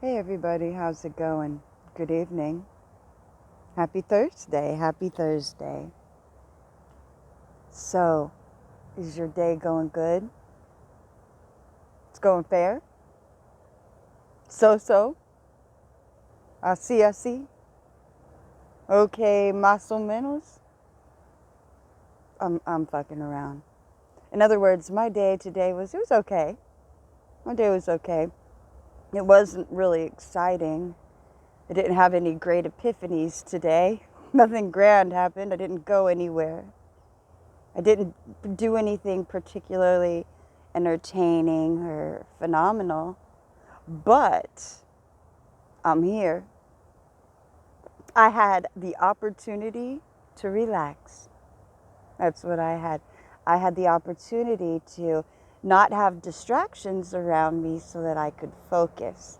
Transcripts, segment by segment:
Hey everybody, how's it going? Good evening. Happy Thursday. Happy Thursday. So, is your day going good? It's going fair? So? Así? Okay, más o menos? I'm fucking around. In other words, my day today was okay. My day was okay. It wasn't really exciting. I didn't have any great epiphanies today. Nothing grand happened. I didn't go anywhere. I didn't do anything particularly entertaining or phenomenal, but I'm here. I had the opportunity to relax. That's what I had. I had the opportunity to not have distractions around me so that I could focus.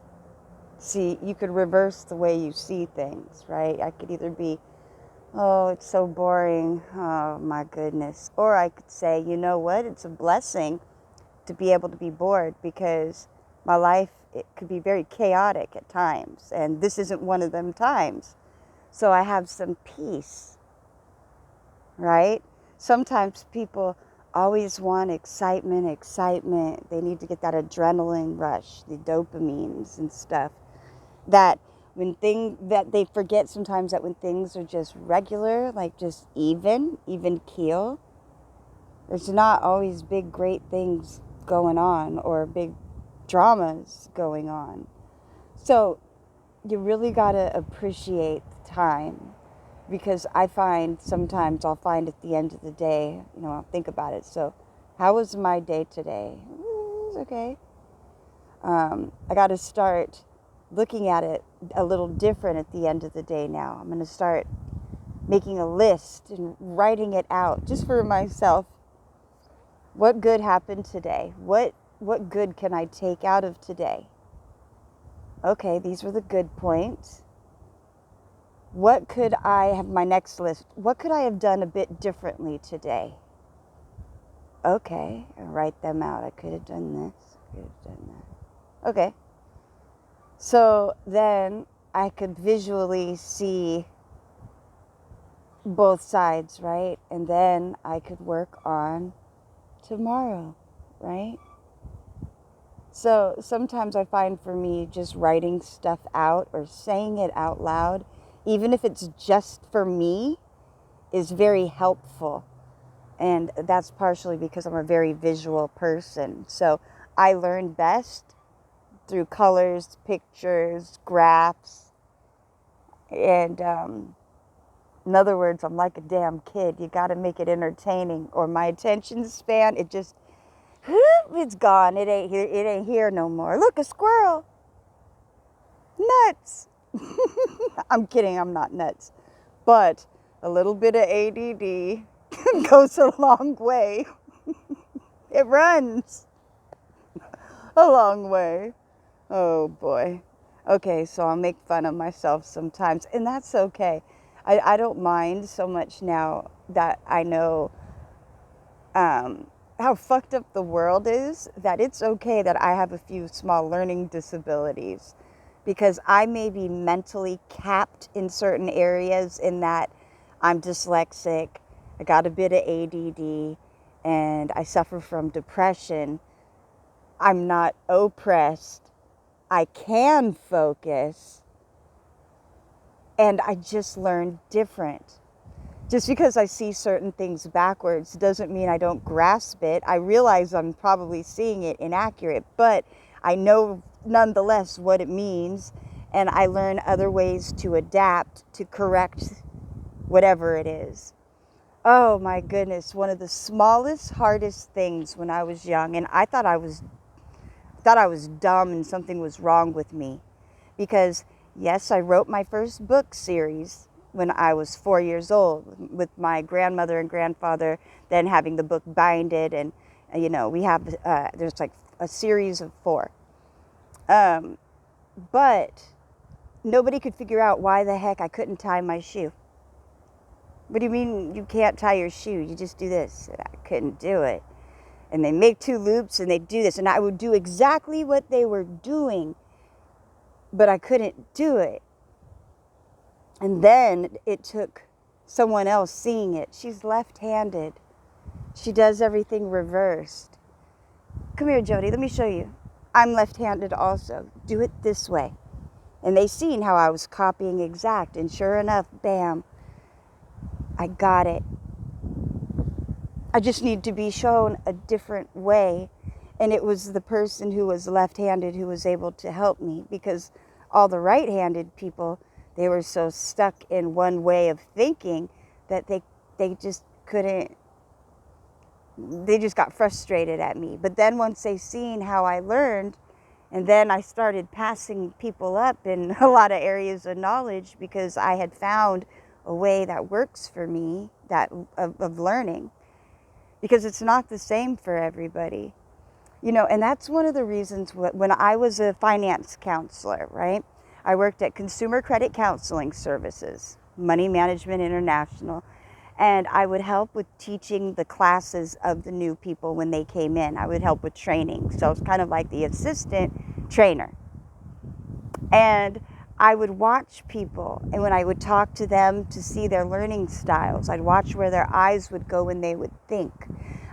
See, you could reverse the way you see things, right? I could either be, oh, it's so boring. Oh, my goodness. Or I could say, you know what? It's a blessing to be able to be bored because my life, it could be very chaotic at times. And this isn't one of them times. So I have some peace, right? Sometimes people always want excitement. They need to get that adrenaline rush, the dopamines and stuff. That they forget sometimes that when things are just regular, like just even keel, there's not always big great things going on or big dramas going on. So you really got to appreciate the time because I find sometimes I'll find at the end of the day, I'll think about it. So how was my day today? It was okay. I got to start looking at it a little different at the end of the day now. I'm going to start making a list and writing it out just for myself. What good happened today? What good can I take out of today? Okay, these were the good points. What could I have my next list? What could I have done a bit differently today? Okay, I write them out. I could have done this. I could have done that. Okay. So then I could visually see both sides, right? And then I could work on tomorrow, right? So sometimes I find for me just writing stuff out or saying it out loud, even if it's just for me, is very helpful. And that's partially because I'm a very visual person. So I learn best through colors, pictures, graphs. And in other words, I'm like a damn kid. You got to make it entertaining or my attention span, it's gone. It ain't here no more. Look, a squirrel. Nuts. I'm kidding. I'm not nuts. But a little bit of ADD goes a long way. It runs a long way. Oh boy. Okay, so I'll make fun of myself sometimes, and that's okay. I don't mind so much now that I know how fucked up the world is, that it's okay that I have a few small learning disabilities because I may be mentally capped in certain areas in that I'm dyslexic, I got a bit of ADD, and I suffer from depression. I'm not oppressed. I can focus, and I just learn different. Just because I see certain things backwards doesn't mean I don't grasp it. I realize I'm probably seeing it inaccurate, but I know nonetheless what it means, and I learn other ways to adapt to correct whatever it is. Oh my goodness, one of the smallest, hardest things when I was young, and I thought I was dumb and something was wrong with me. Because yes, I wrote my first book series when I was 4 years old with my grandmother and grandfather, then having the book binded, and we have there's like a series of four. But nobody could figure out why the heck I couldn't tie my shoe. What do you mean you can't tie your shoe? You just do this. And I couldn't do it. And they make two loops and they do this, and I would do exactly what they were doing. but I couldn't do it. And then it took someone else seeing it. She's left-handed. She does everything reversed. Come here, Jody, let me show you. I'm left-handed also. Do it this way. And they seen how I was copying exact, and sure enough, bam, I got it. I just need to be shown a different way. And it was the person who was left-handed who was able to help me, because all the right-handed people, they were so stuck in one way of thinking that they just couldn't, they just got frustrated at me. But then once they seen how I learned, and then I started passing people up in a lot of areas of knowledge, because I had found a way that works for me, that of learning, because it's not the same for everybody. And that's one of the reasons when I was a finance counselor, right? I worked at Consumer Credit Counseling Services, Money Management International, and I would help with teaching the classes of the new people when they came in. I would help with training. So it's kind of like the assistant trainer. And I would watch people, and when I would talk to them to see their learning styles, I'd watch where their eyes would go when they would think.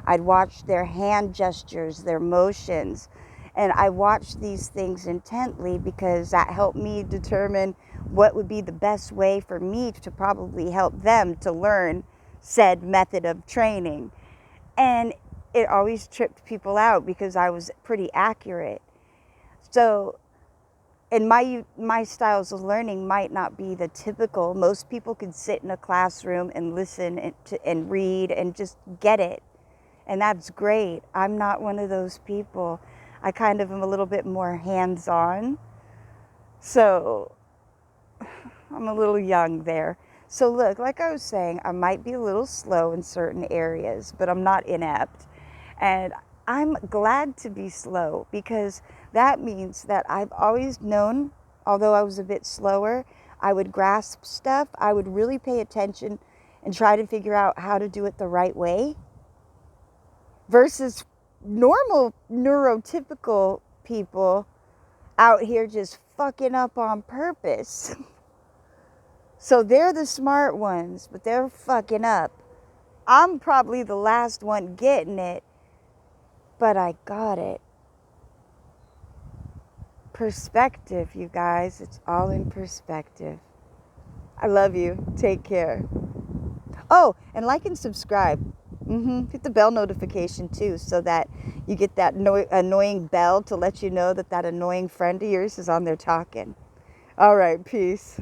I'd watch their hand gestures, their motions, and I watched these things intently, because that helped me determine what would be the best way for me to probably help them to learn said method of training. And it always tripped people out because I was pretty accurate. So, and my styles of learning might not be the typical. Most people could sit in a classroom and listen and read and just get it. And that's great. I'm not one of those people. I kind of am a little bit more hands-on. So I'm a little young there. So look, like I was saying, I might be a little slow in certain areas, but I'm not inept. And I'm glad to be slow, because that means that I've always known, although I was a bit slower, I would grasp stuff. I would really pay attention and try to figure out how to do it the right way, versus normal neurotypical people out here just fucking up on purpose. So they're the smart ones, but they're fucking up. I'm probably the last one getting it, but I got it. Perspective, you guys. It's all in perspective. I love you. Take care. Oh, and like and subscribe. Hit the bell notification too, so that you get that annoying bell to let you know that that annoying friend of yours is on there talking. All right, peace.